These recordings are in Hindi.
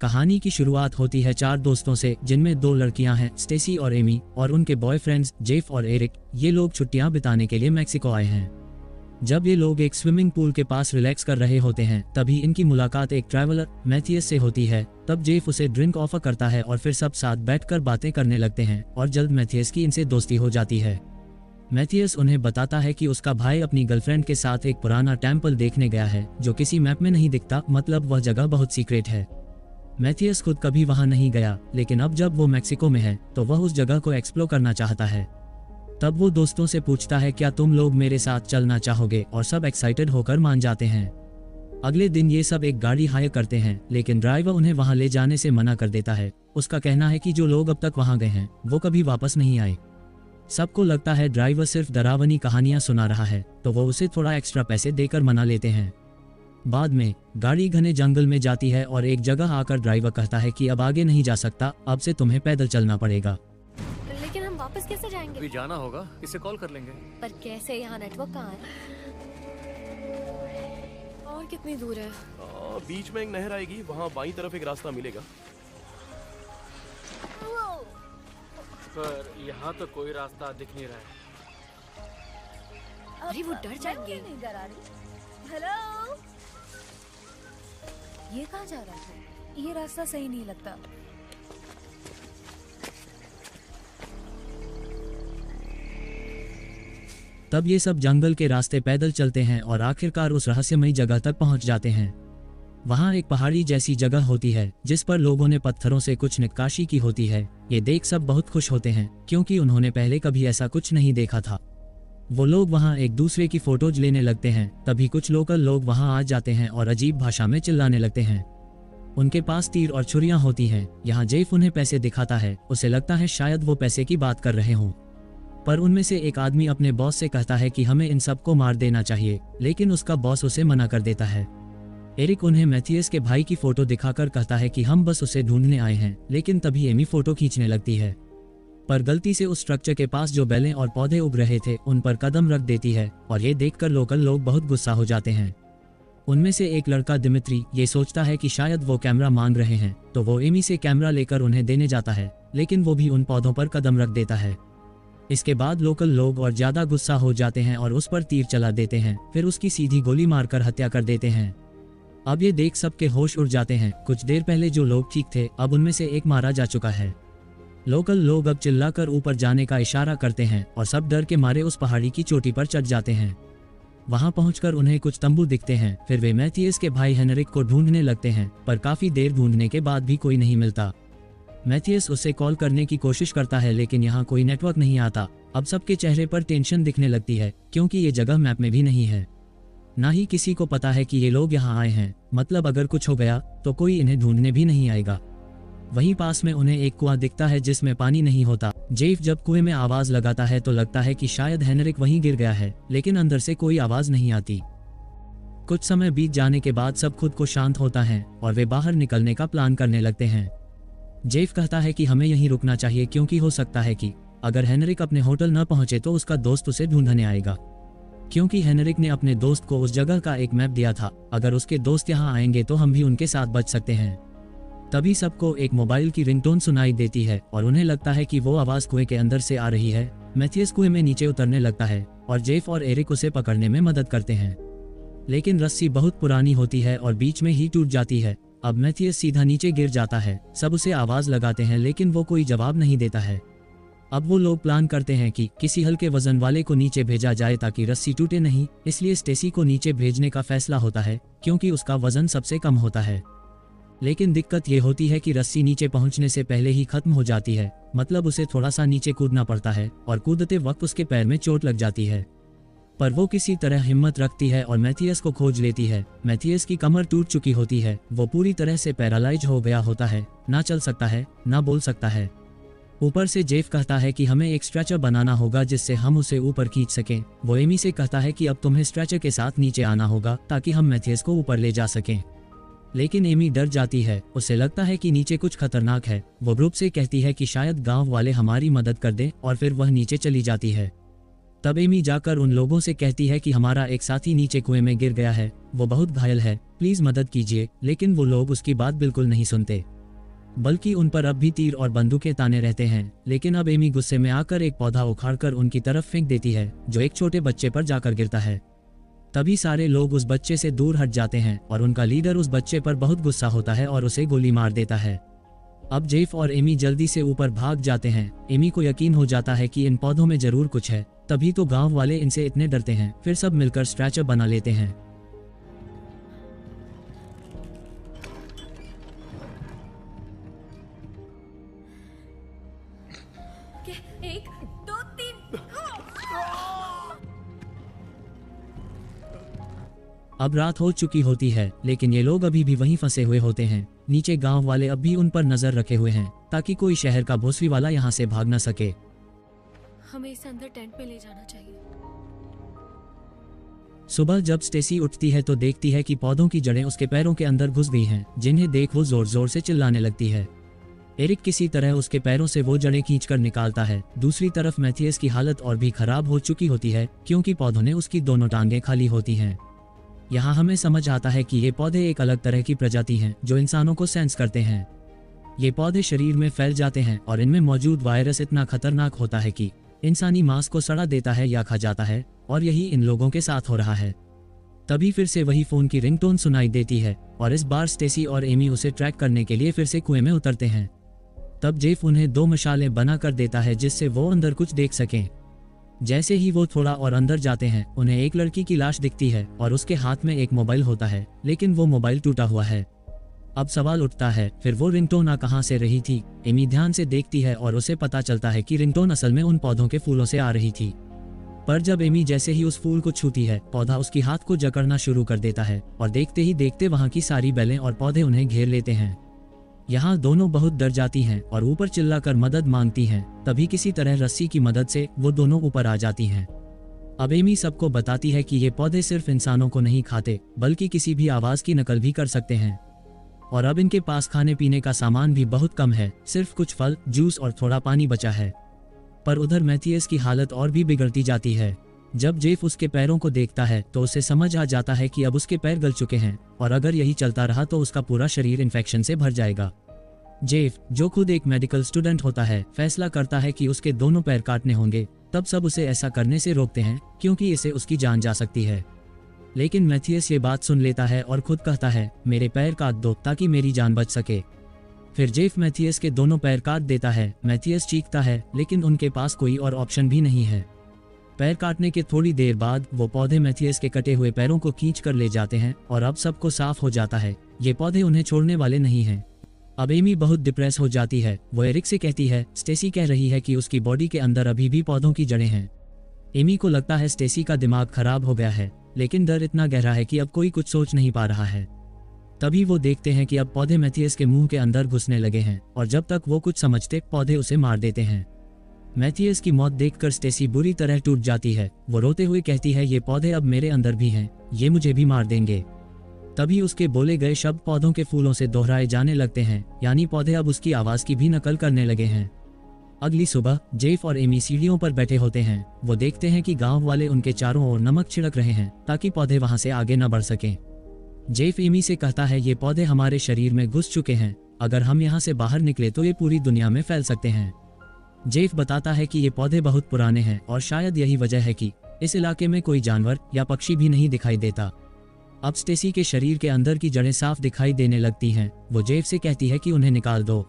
कहानी की शुरुआत होती है चार दोस्तों से, जिनमें दो लड़कियां हैं, स्टेसी और एमी, और उनके बॉयफ्रेंड्स जेफ और एरिक। ये लोग छुट्टियां बिताने के लिए मैक्सिको आए हैं। जब ये लोग एक स्विमिंग पूल के पास रिलैक्स कर रहे होते हैं, तभी इनकी मुलाकात एक ट्रैवलर मैथियस से होती है। तब जेफ उसे ड्रिंक ऑफर करता है और फिर सब साथ बैठकर बातें करने लगते हैं और जल्द मैथियस की इनसे दोस्ती हो जाती है। मैथियस उन्हें बताता है कि उसका भाई अपनी गर्लफ्रेंड के साथ एक पुराना टेम्पल देखने गया है जो किसी मैप में नहीं दिखता, मतलब वह जगह बहुत सीक्रेट है। मैथियस खुद कभी वहां नहीं गया, लेकिन अब जब वो मैक्सिको में है तो वह उस जगह को एक्सप्लोर करना चाहता है। तब वो दोस्तों से पूछता है, क्या तुम लोग मेरे साथ चलना चाहोगे, और सब एक्साइटेड होकर मान जाते हैं। अगले दिन ये सब एक गाड़ी हायर करते हैं, लेकिन ड्राइवर उन्हें वहां ले जाने से मना कर देता है। उसका कहना है कि जो लोग अब तक वहां गए हैं वो कभी वापस नहीं आए। सबको लगता है ड्राइवर सिर्फ डरावनी कहानियां सुना रहा है, तो वो उसे थोड़ा एक्स्ट्रा पैसे देकर मना लेते हैं। बाद में गाड़ी घने जंगल में जाती है और एक जगह आकर ड्राइवर कहता है कि अब आगे नहीं जा सकता, अब से तुम्हें पैदल चलना पड़ेगा। लेकिन हम वापस कैसे जाएंगे? अभी जाना होगा, इसे कॉल कर लेंगे। पर कैसे? यहाँ नेटवर्क कहाँ है? और कितनी दूर है? बीच में एक नहर आएगी, वहाँ बाईं तरफ एक रास्ता मिलेगा। पर यहाँ तो कोई रास्ता दिख नहीं रहा है। अरे वो डर जाएंगे। हेलो, ये कहाँ जा रहा है? ये रास्ता सही नहीं लगता। तब ये सब जंगल के रास्ते पैदल चलते हैं और आखिरकार उस रहस्यमयी जगह तक पहुंच जाते हैं। वहां एक पहाड़ी जैसी जगह होती है जिस पर लोगों ने पत्थरों से कुछ नक्काशी की होती है। ये देख सब बहुत खुश होते हैं क्योंकि उन्होंने पहले कभी ऐसा कुछ नहीं देखा था। वो लोग वहां एक दूसरे की फोटोज लेने लगते हैं। तभी कुछ लोकल लोग वहां आ जाते हैं और अजीब भाषा में चिल्लाने लगते हैं। उनके पास तीर और छुरियां होती हैं। यहाँ जेफ उन्हें पैसे दिखाता है। उसे लगता है शायद वो पैसे की बात कर रहे हों, पर उनमें से एक आदमी अपने बॉस से कहता है कि हमें इन सबको मार देना चाहिए, लेकिन उसका बॉस उसे मना कर देता है। एरिक उन्हें मैथियस के भाई की फोटो दिखाकर कहता है कि हम बस उसे ढूंढने आए हैं, लेकिन तभी एमी फोटो खींचने लगती है, पर गलती से उस स्ट्रक्चर के पास जो बेलें और पौधे उग रहे थे उन पर कदम रख देती है, और ये देखकर लोकल लोग बहुत गुस्सा हो जाते हैं। उनमें से एक लड़का दिमित्री ये सोचता है कि शायद वो कैमरा मांग रहे हैं, तो वो एमी से कैमरा लेकर उन्हें देने जाता है, लेकिन वो भी उन पौधों पर कदम रख देता है। इसके बाद लोकल लोग और ज्यादा गुस्सा हो जाते हैं और उस पर तीर चला देते हैं, फिर उसकी सीधी गोली मारकर हत्या कर देते हैं। अब ये देख सबके होश उड़ जाते हैं। कुछ देर पहले जो लोग ठीक थे, अब उनमें से एक मारा जा चुका है। लोकल लोग अब चिल्लाकर ऊपर जाने का इशारा करते हैं और सब डर के मारे उस पहाड़ी की चोटी पर चढ़ जाते हैं। वहां पहुंचकर उन्हें कुछ तंबू दिखते हैं। फिर वे मैथियस के भाई हेनरिक को ढूंढने लगते हैं, पर काफी देर ढूंढने के बाद भी कोई नहीं मिलता। मैथियस उसे कॉल करने की कोशिश करता है, लेकिन यहाँ कोई नेटवर्क नहीं आता। अब सबके चेहरे पर टेंशन दिखने लगती है क्योंकि ये जगह मैप में भी नहीं है। ना ही किसी को पता है कि ये लोग यहाँ आए हैं, मतलब अगर कुछ हो गया तो कोई इन्हें ढूंढने भी नहीं आएगा। वहीं पास में उन्हें एक कुआं दिखता है जिसमें पानी नहीं होता। जेफ जब कुएं में आवाज लगाता है तो लगता है कि शायद हेनरिक वहीं गिर गया है, लेकिन अंदर से कोई आवाज नहीं आती। कुछ समय बीत जाने के बाद सब खुद को शांत होता है और वे बाहर निकलने का प्लान करने लगते हैं। जेफ कहता है कि हमें यहीं रुकना चाहिए क्योंकि हो सकता है कि अगर हेनरिक अपने होटल न पहुंचे तो उसका दोस्त उसे ढूंढने आएगा, क्योंकि हेनरिक ने अपने दोस्त को उस जगह का एक मैप दिया था। अगर उसके दोस्त यहाँ आएंगे तो हम भी उनके साथ बच सकते हैं। तभी सबको एक मोबाइल की रिंगटोन सुनाई देती है और उन्हें लगता है कि वो आवाज कुएं के अंदर से आ रही है। मैथियस कुएं में नीचे उतरने लगता है और जेफ और एरिक उसे पकड़ने में मदद करते हैं, लेकिन रस्सी बहुत पुरानी होती है और बीच में ही टूट जाती है। अब मैथियस सीधा नीचे गिर जाता है। सब उसे आवाज लगाते हैं, लेकिन वो कोई जवाब नहीं देता है। अब वो लोग प्लान करते हैं कि किसी हल्के वजन वाले को नीचे भेजा जाए ताकि रस्सी टूटे नहीं। इसलिए स्टेसी को नीचे भेजने का फैसला होता है क्योंकि उसका वजन सबसे कम होता है। लेकिन दिक्कत ये होती है कि रस्सी नीचे पहुंचने से पहले ही खत्म हो जाती है, मतलब उसे थोड़ा सा नीचे कूदना पड़ता है और कूदते वक्त उसके पैर में चोट लग जाती है। पर वो किसी तरह हिम्मत रखती है और मैथियस को खोज लेती है। मैथियस की कमर टूट चुकी होती है, वो पूरी तरह से पैरालाइज हो गया होता है, ना चल सकता है ना बोल सकता है। ऊपर से जेफ कहता है कि हमें एक स्ट्रेचर बनाना होगा जिससे हम उसे ऊपर खींच सकें। वो एमी से कहता है कि अब तुम्हें स्ट्रेचर के साथ नीचे आना होगा ताकि हम मैथियस को ऊपर ले जा सकें, लेकिन एमी डर जाती है। उसे लगता है कि नीचे कुछ खतरनाक है। वो ग्रुप से कहती है कि शायद गांव वाले हमारी मदद कर दें और फिर वह नीचे चली जाती है। तब एमी जाकर उन लोगों से कहती है कि हमारा एक साथी नीचे कुएं में गिर गया है, वो बहुत घायल है, प्लीज मदद कीजिए। लेकिन वो लोग उसकी बात बिल्कुल नहीं सुनते, बल्कि उन पर अब भी तीर और बंदूकें ताने रहते हैं। लेकिन अब एमी गुस्से में आकर एक पौधा उखाड़कर उनकी तरफ फेंक देती है, जो एक छोटे बच्चे पर जाकर गिरता है। तभी सारे लोग उस बच्चे से दूर हट जाते हैं और उनका लीडर उस बच्चे पर बहुत गुस्सा होता है और उसे गोली मार देता है। अब जेफ और एमी जल्दी से ऊपर भाग जाते हैं। एमी को यकीन हो जाता है कि इन पौधों में जरूर कुछ है, तभी तो गांव वाले इनसे इतने डरते हैं। फिर सब मिलकर स्ट्रेचर बना लेते हैं। एक दो तीन। अब रात हो चुकी होती है, लेकिन ये लोग अभी भी वहीं फंसे हुए होते हैं। नीचे गांव वाले अब भी उन पर नजर रखे हुए हैं, ताकि कोई शहर का भोसरी वाला यहाँ से भाग न सके। हमें इसे अंदर टेंट में ले जाना चाहिए। सुबह जब स्टेसी उठती है तो देखती है कि पौधों की जड़ें उसके पैरों के अंदर घुस गई हैं, जिन्हें देख वो जोर जोर से चिल्लाने लगती है। एरिक किसी तरह उसके पैरों से वो जड़ें खींचकर निकालता है। दूसरी तरफ मैथियस की हालत और भी खराब हो चुकी होती है, क्योंकि पौधों ने उसकी दोनों टांगें खाली होती हैं। यहाँ हमें समझ आता है कि ये पौधे एक अलग तरह की प्रजाति हैं, जो इंसानों को सेंस करते हैं। ये पौधे शरीर में फैल जाते हैं और इनमें मौजूद वायरस इतना खतरनाक होता है कि इंसानी मांस को सड़ा देता है या खा जाता है, और यही इन लोगों के साथ हो रहा है। तभी फिर से वही फोन की रिंगटोन सुनाई देती है और इस बार स्टेसी और एमी उसे ट्रैक करने के लिए फिर से कुएं में उतरते हैं। तब जेफ उन्हें 2 मशालें बना कर देता है, जिससे वो अंदर कुछ देख सकें। जैसे ही वो थोड़ा और अंदर जाते हैं, उन्हें एक लड़की की लाश दिखती है और उसके हाथ में एक मोबाइल होता है, लेकिन वो मोबाइल टूटा हुआ है। अब सवाल उठता है, फिर वो रिंगटोन आ कहाँ से रही थी? एमी ध्यान से देखती है और उसे पता चलता है कि रिंगटोन असल में उन पौधों के फूलों से आ रही थी। पर जब एमी जैसे ही उस फूल को छूती है, पौधा उसकी हाथ को जकड़ना शुरू कर देता है और देखते ही देखते वहाँ की सारी बेलें और पौधे उन्हें घेर लेते हैं। यहाँ दोनों बहुत डर जाती हैं और ऊपर चिल्लाकर मदद मांगती हैं। तभी किसी तरह रस्सी की मदद से वो दोनों ऊपर आ जाती हैं। अब एमी सबको बताती है कि ये पौधे सिर्फ इंसानों को नहीं खाते, बल्कि किसी भी आवाज की नकल भी कर सकते हैं। और अब इनके पास खाने पीने का सामान भी बहुत कम है, सिर्फ कुछ फल, जूस और थोड़ा पानी बचा है। पर उधर मैथियस की हालत और भी बिगड़ती जाती है। जब जेफ उसके पैरों को देखता है तो उसे समझ आ जाता है कि अब उसके पैर गल चुके हैं और अगर यही चलता रहा तो उसका पूरा शरीर इन्फेक्शन से भर जाएगा। जेफ, जो खुद एक मेडिकल स्टूडेंट होता है, फैसला करता है कि उसके दोनों पैर काटने होंगे। तब सब उसे ऐसा करने से रोकते हैं, क्योंकि इससे उसकी जान जा सकती है। लेकिन मैथियस ये बात सुन लेता है और खुद कहता है, मेरे पैर काट दो ताकि मेरी जान बच सके। फिर जेफ मैथियस के दोनों पैर काट देता है। मैथियस चीखता है, लेकिन उनके पास कोई और ऑप्शन भी नहीं है। पैर काटने के थोड़ी देर बाद वो पौधे मैथियस के कटे हुए पैरों को खींच कर ले जाते हैं और अब सबको साफ हो जाता है, ये पौधे उन्हें छोड़ने वाले नहीं हैं। अब एमी बहुत डिप्रेस हो जाती है। वो एरिक से कहती है, स्टेसी कह रही है कि उसकी बॉडी के अंदर अभी भी पौधों की जड़ें हैं। एमी को लगता है स्टेसी का दिमाग खराब हो गया है, लेकिन डर इतना गहरा है कि अब कोई कुछ सोच नहीं पा रहा है। तभी वो देखते हैं कि अब पौधे मैथियस के मुंह के अंदर घुसने लगे हैं और जब तक वो कुछ समझते, पौधे उसे मार देते हैं। मैथियस की मौत देखकर स्टेसी बुरी तरह टूट जाती है। वो रोते हुए कहती है, ये पौधे अब मेरे अंदर भी हैं, ये मुझे भी मार देंगे। तभी उसके बोले गए शब्द पौधों के फूलों से दोहराए जाने लगते हैं, यानी पौधे अब उसकी आवाज की भी नकल करने लगे हैं। अगली सुबह जेफ और एमी सीढ़ियों पर बैठे होते हैं। वो देखते हैं कि गांव वाले उनके चारों ओर नमक छिड़क रहे हैं ताकि पौधे वहां से आगे न बढ़ सकें। जेफ एमी से कहता है, ये पौधे हमारे शरीर में घुस चुके हैं, अगर हम यहाँ से बाहर निकले तो ये पूरी दुनिया में फैल सकते हैं। जेफ बताता है कि ये पौधे बहुत पुराने हैं और शायद यही वजह है कि इस इलाके में कोई जानवर या पक्षी भी नहीं दिखाई देता। अब स्टेसी के शरीर के अंदर की जड़ें साफ दिखाई देने लगती हैं। वो जेफ से कहती है कि उन्हें निकाल दो।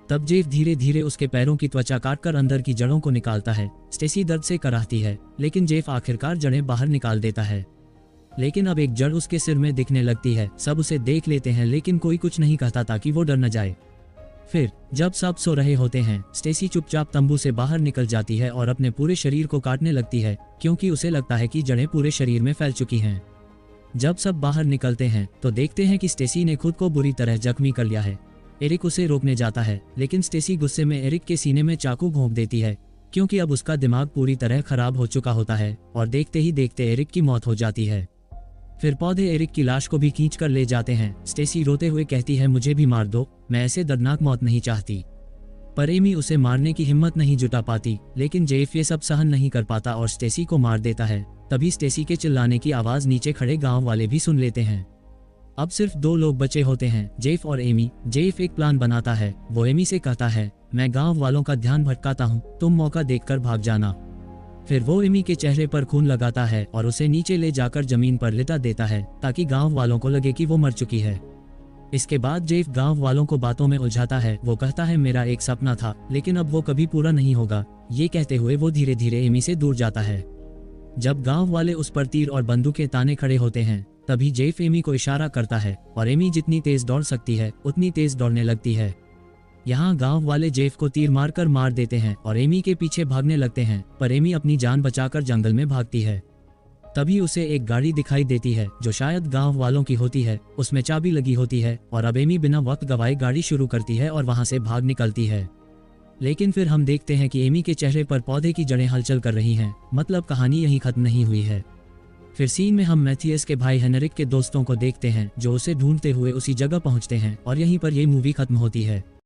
तब जेफ धीरे धीरे उसके पैरों की त्वचा काटकर अंदर की जड़ों को निकालता है। स्टेसी दर्द से कराहती है, लेकिन जेफ आखिरकार जड़ें बाहर निकाल देता है। लेकिन अब एक जड़ उसके सिर में दिखने लगती है। सब उसे देख लेते हैं, लेकिन कोई कुछ नहीं कहता ताकि वो डर न जाए। फिर जब सब सो रहे होते हैं, स्टेसी चुपचाप तंबू से बाहर निकल जाती है और अपने पूरे शरीर को काटने लगती है, क्योंकि उसे लगता है कि जड़ें पूरे शरीर में फैल चुकी हैं। जब सब बाहर निकलते हैं तो देखते हैं कि स्टेसी ने खुद को बुरी तरह जख्मी कर लिया है। एरिक उसे रोकने जाता है, लेकिन स्टेसी गुस्से में एरिक के सीने में चाकू घोंप देती है, क्योंकि अब उसका दिमाग पूरी तरह खराब हो चुका होता है और देखते ही देखते एरिक की मौत हो जाती है। फिर पौधे एरिक की लाश को भी खींच कर ले जाते हैं। स्टेसी रोते हुए कहती है, मुझे भी मार दो, मैं ऐसे दर्दनाक मौत नहीं चाहती। पर एमी उसे मारने की हिम्मत नहीं जुटा पाती, लेकिन जेफ ये सब सहन नहीं कर पाता और स्टेसी को मार देता है। तभी स्टेसी के चिल्लाने की आवाज नीचे खड़े गांव वाले भी सुन लेते हैं। अब सिर्फ 2 लोग बचे होते हैं, जेफ और एमी। जेफ एक प्लान बनाता है। वो एमी से कहता है, मैं गांव वालों का ध्यान भटकाता हूँ, तुम मौका देखकर भाग जाना। फिर वो एमी के चेहरे पर खून लगाता है और उसे नीचे ले जाकर जमीन पर लिटा देता है ताकि गांव वालों को लगे कि वो मर चुकी है। इसके बाद जेफ गांव वालों को बातों में उलझाता है। वो कहता है, मेरा एक सपना था लेकिन अब वो कभी पूरा नहीं होगा। ये कहते हुए वो धीरे धीरे एमी से दूर जाता है। जब गांव वाले उस पर तीर और बंदूकें ताने खड़े होते हैं, तभी जेफ एमी को इशारा करता है और एमी जितनी तेज दौड़ सकती है उतनी तेज दौड़ने लगती है। यहाँ गांव वाले जेफ को तीर मारकर मार देते हैं और एमी के पीछे भागने लगते हैं, पर एमी अपनी जान बचाकर जंगल में भागती है। तभी उसे एक गाड़ी दिखाई देती है जो शायद गांव वालों की होती है। उसमें चाबी लगी होती है और अब एमी बिना वक्त गवाए गाड़ी शुरू करती है और वहां से भाग निकलती है। लेकिन फिर हम देखते हैं कि एमी के चेहरे पर पौधे की जड़ें हलचल कर रही हैं, मतलब कहानी यहीं खत्म नहीं हुई है। फिर सीन में हम मैथियस के भाई हेनरिक के दोस्तों को देखते हैं जो उसे ढूंढते हुए उसी जगह पहुंचते हैं और यहीं पर ये मूवी खत्म होती है।